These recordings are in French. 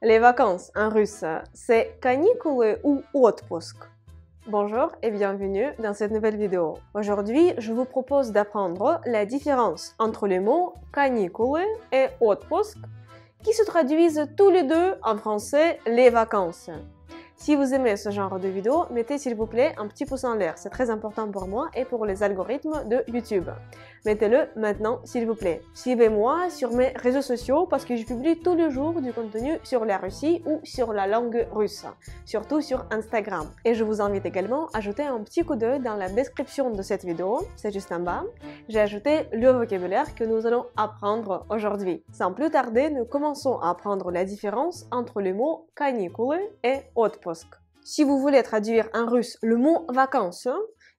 Les vacances en russe, c'est каникулы ou отпуск. Bonjour et bienvenue dans cette nouvelle vidéo. Aujourd'hui, je vous propose d'apprendre la différence entre les mots каникулы et отпуск qui se traduisent tous les deux en français les vacances. Si vous aimez ce genre de vidéo, mettez s'il vous plaît un petit pouce en l'air, c'est très important pour moi et pour les algorithmes de YouTube. Mettez-le maintenant s'il vous plaît. Suivez-moi sur mes réseaux sociaux parce que je publie tous les jours du contenu sur la Russie ou sur la langue russe, surtout sur Instagram. Et je vous invite également à jeter un petit coup d'œil dans la description de cette vidéo, c'est juste en bas. J'ai ajouté le vocabulaire que nous allons apprendre aujourd'hui. Sans plus tarder, nous commençons à apprendre la différence entre les mots каникулы et отпуск. Si vous voulez traduire en russe le mot vacances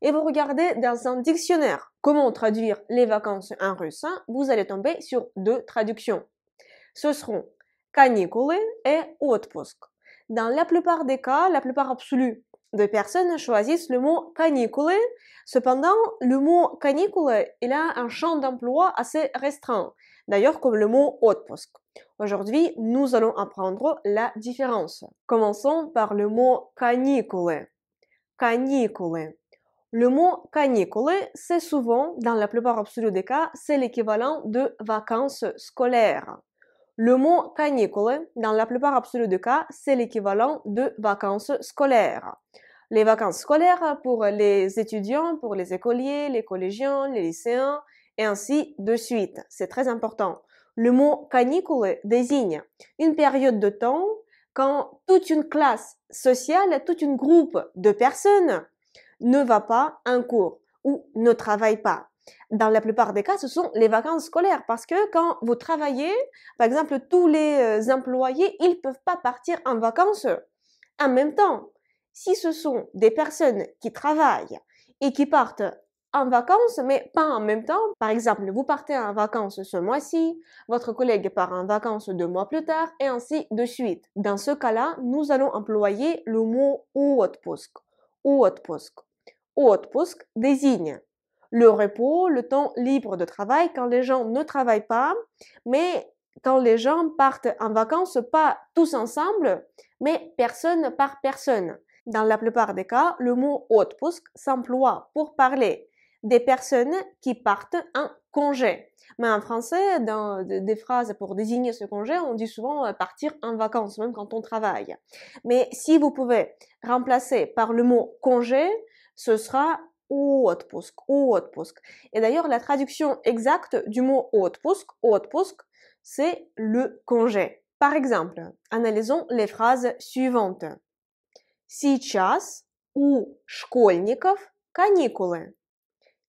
et vous regardez dans un dictionnaire comment traduire les vacances en russe, vous allez tomber sur deux traductions. Ce seront каникулы et отпуск. Dans la plupart des cas, la plupart absolue des personnes choisissent le mot каникулы. Cependant, le mot каникулы, il a un champ d'emploi assez restreint, d'ailleurs comme le mot отпуск. Aujourd'hui, nous allons apprendre la différence. Commençons par le mot каникулы. Каникулы. Le mot каникулы, c'est souvent, dans la plupart absolue des cas, c'est l'équivalent de vacances scolaires. Le mot каникулы, dans la plupart absolue des cas, c'est l'équivalent de vacances scolaires. Les vacances scolaires pour les étudiants, pour les écoliers, les collégiens, les lycéens, et ainsi de suite. C'est très important. Le mot каникулы désigne une période de temps quand toute une classe sociale, tout un groupe de personnes ne va pas en cours ou ne travaille pas. Dans la plupart des cas, ce sont les vacances scolaires parce que quand vous travaillez, par exemple, tous les employés, ils ne peuvent pas partir en vacances en même temps. Si ce sont des personnes qui travaillent et qui partent en vacances, mais pas en même temps, par exemple, vous partez en vacances ce mois-ci, votre collègue part en vacances 2 mois plus tard, et ainsi de suite. Dans ce cas-là, nous allons employer le mot отпуск. Отпуск. Отпуск désigne le repos, le temps libre de travail quand les gens ne travaillent pas, mais quand les gens partent en vacances, pas tous ensemble, mais personne par personne. Dans la plupart des cas, le mot отпуск s'emploie pour parler des personnes qui partent en congé. Mais en français, dans des phrases pour désigner ce congé, on dit souvent partir en vacances, même quand on travaille. Mais si vous pouvez remplacer par le mot congé, ce sera отпуск, отпуск. Et d'ailleurs, la traduction exacte du mot отпуск, c'est le congé. Par exemple, analysons les phrases suivantes. Сейчас у школьников каникулы.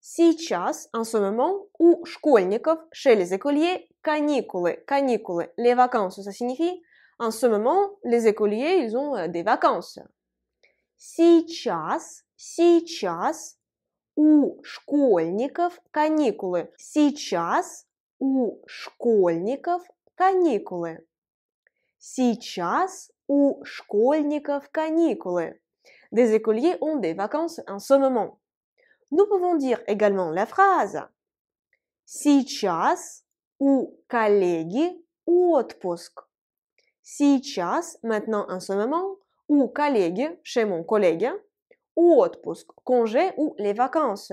Сейчас, en ce moment, у школьников, chez les écoliers, каникулы, каникулы, les vacances, ça signifie, en ce moment, les écoliers, ils ont des vacances. Сейчас у школьников каникулы. Сейчас у школьников каникулы. Сейчас у школьников каникулы. Des écoliers ont des vacances en ce moment. Nous pouvons dire également la phrase Сейчас у коллеги отпуск. Сейчас, maintenant en ce moment, ou collègue, chez mon collègue, отпуск, congé ou les vacances.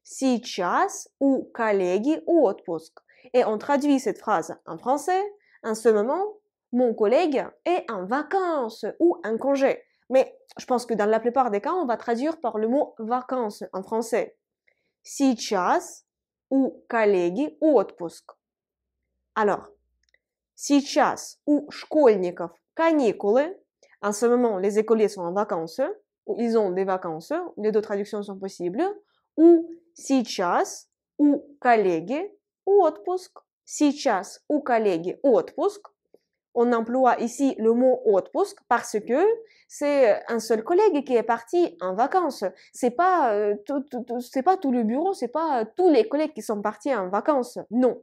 Сейчас у коллеги отпуск. Et on traduit cette phrase en français, en ce moment, mon collègue est en vacances ou en congé. Mais je pense que dans la plupart des cas, on va traduire par le mot vacances en français. Сейчас у коллеги отпуск. Alors, сейчас у школьников каникулы. En ce moment, les écoliers sont en vacances, ou ils ont des vacances, les deux traductions sont possibles. Ou сейчас у коллеги отпуск. Сейчас у коллеги отпуск. On emploie ici le mot отпуск parce que c'est un seul collègue qui est parti en vacances. C'est pas tout le bureau, c'est pas tous les collègues qui sont partis en vacances. Non.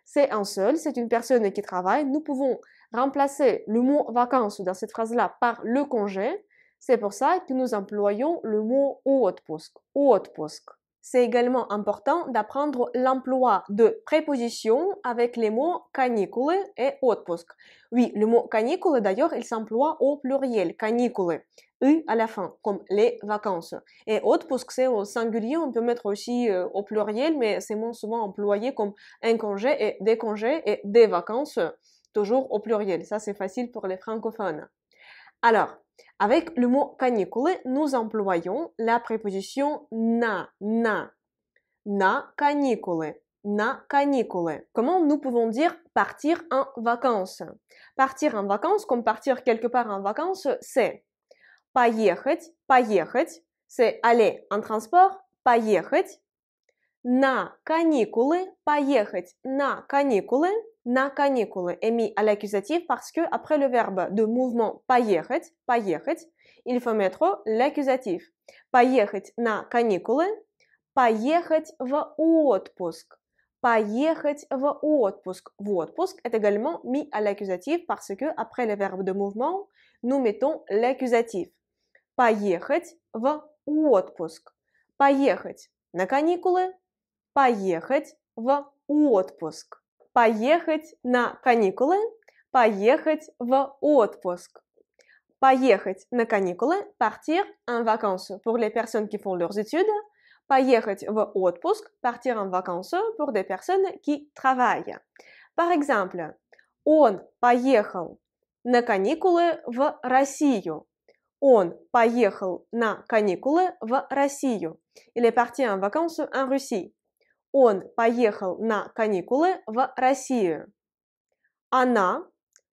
C'est un seul, c'est une personne qui travaille. Nous pouvons remplacer le mot vacances dans cette phrase-là par le congé. C'est pour ça que nous employons le mot отпуск. Отпуск. c'est également important d'apprendre l'emploi de prépositions avec les mots каникулы et отпуск. Oui, le mot каникулы, d'ailleurs, il s'emploie au pluriel, каникулы, «ы» à la fin, comme les vacances. Et отпуск, c'est au singulier, on peut mettre aussi au pluriel, mais c'est moins souvent employé comme un congé et des vacances, toujours au pluriel. Ça, c'est facile pour les francophones. Alors, avec le mot каникулы, nous employons la préposition на каникулы, на каникулы. Comment nous pouvons dire partir en vacances? Partir en vacances, comme partir quelque part en vacances, c'est поехать, c'est aller en transport, поехать, на каникулы, поехать на каникулы est mis à l'accusatif parce que après le verbe de mouvement поехать, il faut mettre l'accusatif. Поехать на каникулы, поехать в отпуск. Поехать в отпуск. В отпуск est également mis à l'accusatif parce que après le verbe de mouvement, nous mettons l'accusatif. Поехать в отпуск. Поехать на каникулы, поехать в отпуск. Поехать на каникулы, поехать в отпуск. Поехать на каникулы, partir en vacances pour les personnes qui font leurs études. Поехать в отпуск, partir en vacances pour des personnes qui travaillent. Par exemple, он поехал на каникулы в Россию. Он поехал на каникулы в Россию. Il est parti en vacances en Russie. Он поехал на каникулы в Россию. Она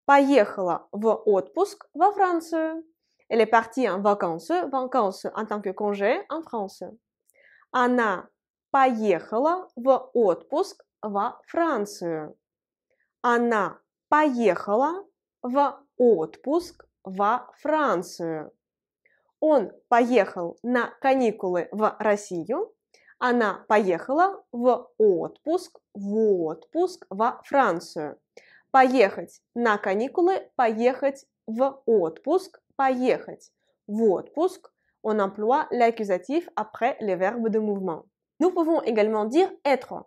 поехала в отпуск во Францию. Elle est partie en vacances en tant que congé en France. Она поехала в отпуск во Францию. Она поехала в отпуск во Францию. Он поехал на каникулы в Россию. Она поехала в отпуск во Францию. Поехать на каникулы, поехать в отпуск, поехать в отпуск. On emploie l'accusatif après les verbes de mouvement. Nous pouvons également dire être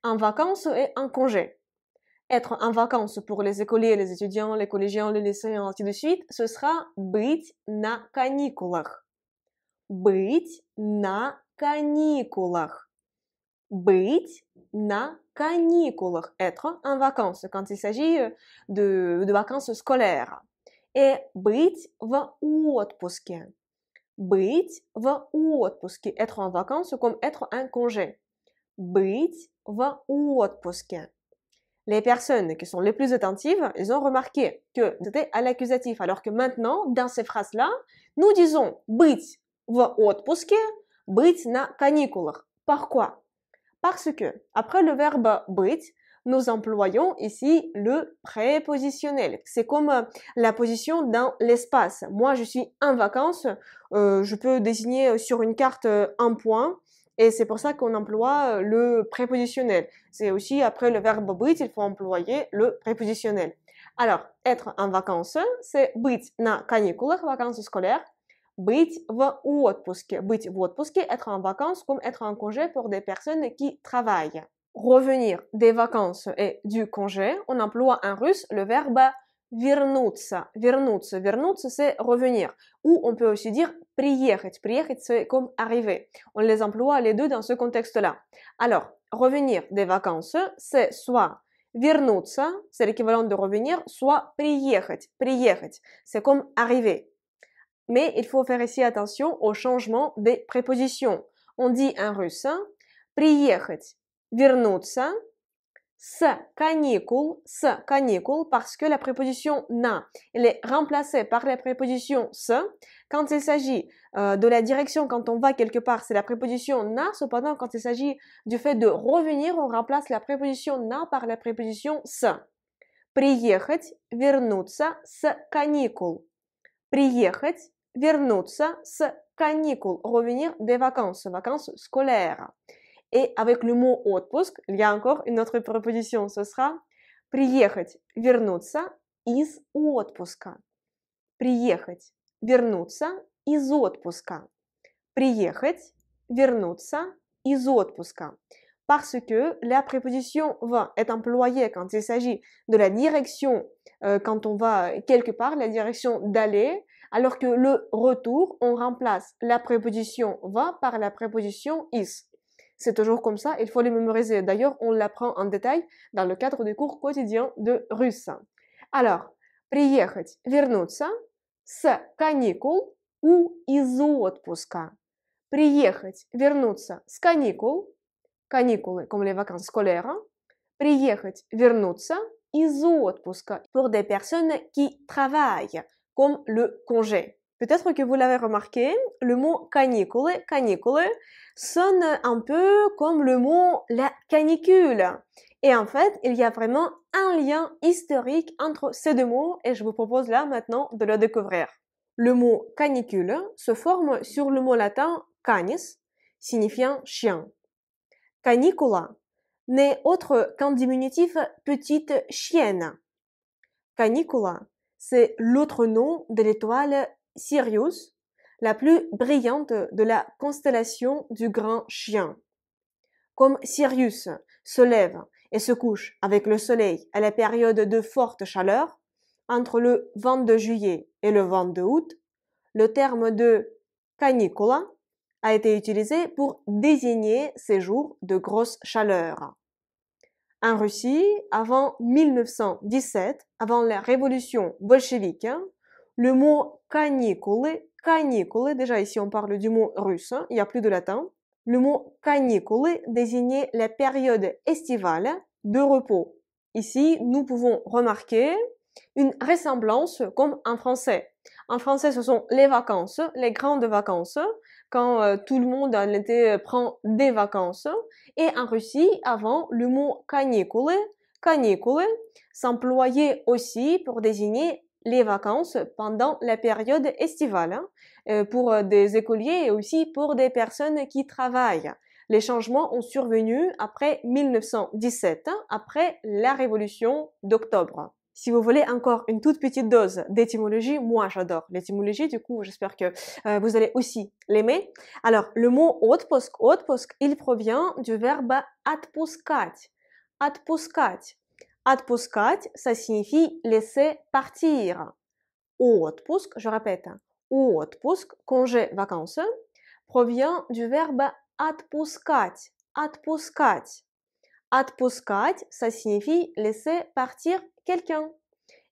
en vacances et en congé. Être en vacances pour les écoliers, les étudiants, les collégiens, les lycéens, ainsi de suite, ce sera быть на каникулах. Быть на каникулах. Быть на каникулах. Être en vacances quand il s'agit de vacances scolaires. Et быть в отпуске. Быть в отпуске. Être en vacances comme être en congé. Быть в отпуске. Les personnes qui sont les plus attentives, ils ont remarqué que c'était à l'accusatif, alors que maintenant, dans ces phrases-là, nous disons быть в отпуске, быть на каникулах. Pourquoi? Parce que, après le verbe быть, nous employons ici le prépositionnel. C'est comme la position dans l'espace. Moi, je suis en vacances, je peux désigner sur une carte un point, et c'est pour ça qu'on emploie le prépositionnel. C'est aussi après le verbe быть, il faut employer le prépositionnel. Alors, être en vacances, c'est быть на каникулах, vacances scolaires. Быть в отпуске. Быть в отпуске, être en vacances comme être en congé pour des personnes qui travaillent. Revenir des vacances et du congé, on emploie en russe le verbe вернуться. Вернуться. Вернуться, c'est revenir. Ou on peut aussi dire приехать. Приехать, c'est comme arriver. On les emploie les deux dans ce contexte-là. Alors, revenir des vacances, c'est soit вернуться, c'est l'équivalent de revenir, soit приехать. Приехать, c'est comme arriver. Mais il faut faire ici attention au changement des prépositions. On dit en russe приехать, вернуться, с каникул, parce que la préposition на, elle est remplacée par la préposition с. Quand il s'agit de la direction, quand on va quelque part, c'est la préposition на. Cependant, quand il s'agit du fait de revenir, on remplace la préposition на par la préposition с. Приехать, вернуться, с каникул. Приехать, вернуться, с каникул. Revenir des vacances, vacances scolaires. Et avec le mot отпуск, il y a encore une autre préposition. Ce sera приехать, вернуться из отпуска. Приехать, вернуться из отпуска. Приехать, вернуться из отпуска. Parce que la préposition va est employée quand il s'agit de la direction, quand on va quelque part, la direction d'aller, alors que le retour, on remplace la préposition va par la préposition is. C'est toujours comme ça, il faut les mémoriser. D'ailleurs, on l'apprend en détail dans le cadre des cours quotidiens de russe. Alors, приехать, вернуться, с каникул ou из отпуска. Приехать, вернуться с каникул, каникулы, comme les vacances scolaires. Приехать, вернуться из отпуска pour des personnes qui travaillent, comme le congé. Peut-être que vous l'avez remarqué, le mot canicule, canicule, sonne un peu comme le mot la canicule. Et en fait, il y a vraiment un lien historique entre ces deux mots et je vous propose là maintenant de le découvrir. Le mot canicule se forme sur le mot latin canis, signifiant chien. Canicula n'est autre qu'un diminutif petite chienne. Canicula, c'est l'autre nom de l'étoile Sirius, la plus brillante de la constellation du grand chien. Comme Sirius se lève et se couche avec le soleil à la période de forte chaleur, entre le 22 juillet et le 22 août, le terme de canicula a été utilisé pour désigner ces jours de grosse chaleur. En Russie, avant 1917, avant la révolution bolchevique, le mot canicule, canicule, déjà ici on parle du mot russe, il n'y a plus de latin, le mot canicule désignait la période estivale de repos. Ici, nous pouvons remarquer une ressemblance comme en français. En français, ce sont les vacances, les grandes vacances, quand tout le monde en été prend des vacances. Et en Russie, avant, le mot canicule, canicule, s'employait aussi pour désigner les vacances pendant la période estivale, pour des écoliers et aussi pour des personnes qui travaillent. Les changements ont survenu après 1917, après la révolution d'octobre. Si vous voulez encore une toute petite dose d'étymologie, moi j'adore l'étymologie, du coup j'espère que vous allez aussi l'aimer. Alors le mot отпуск, отпуск, il provient du verbe отпускать, отпускать. Отпускать, ça signifie laisser partir. Отпуск, je répète, отпуск, congé, vacances, provient du verbe отпускать, отпускать. Отпускать, ça signifie laisser partir quelqu'un.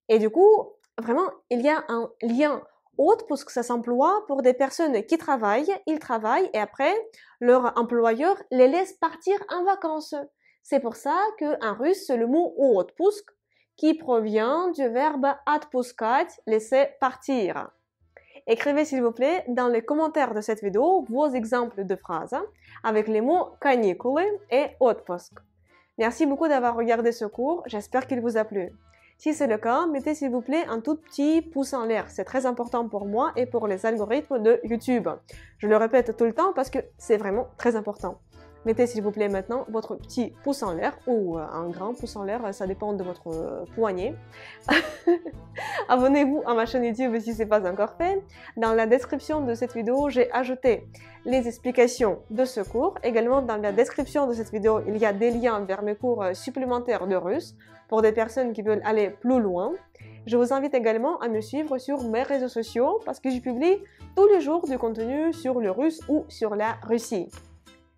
Et du coup, vraiment, il y a un lien. Отпуск, ça s'emploie pour des personnes qui travaillent, ils travaillent et après, leur employeur les laisse partir en vacances. C'est pour ça qu'en russe, c'est le mot отпуск qui provient du verbe отпускать, laisser partir. Écrivez s'il vous plaît dans les commentaires de cette vidéo vos exemples de phrases avec les mots canicule et отпуск. Merci beaucoup d'avoir regardé ce cours, j'espère qu'il vous a plu. Si c'est le cas, mettez s'il vous plaît un tout petit pouce en l'air, c'est très important pour moi et pour les algorithmes de YouTube. Je le répète tout le temps parce que c'est vraiment très important. Mettez s'il vous plaît maintenant votre petit pouce en l'air ou un grand pouce en l'air, ça dépend de votre poignet. Abonnez-vous à ma chaîne YouTube si ce n'est pas encore fait. Dans la description de cette vidéo, j'ai ajouté les explications de ce cours. Également, dans la description de cette vidéo, il y a des liens vers mes cours supplémentaires de russe pour des personnes qui veulent aller plus loin. Je vous invite également à me suivre sur mes réseaux sociaux parce que je publie tous les jours du contenu sur le russe ou sur la Russie.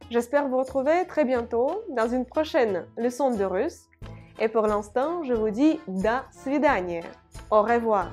J'espère vous retrouver très bientôt dans une prochaine leçon de russe. Et pour l'instant, je vous dis до свидания. Au revoir.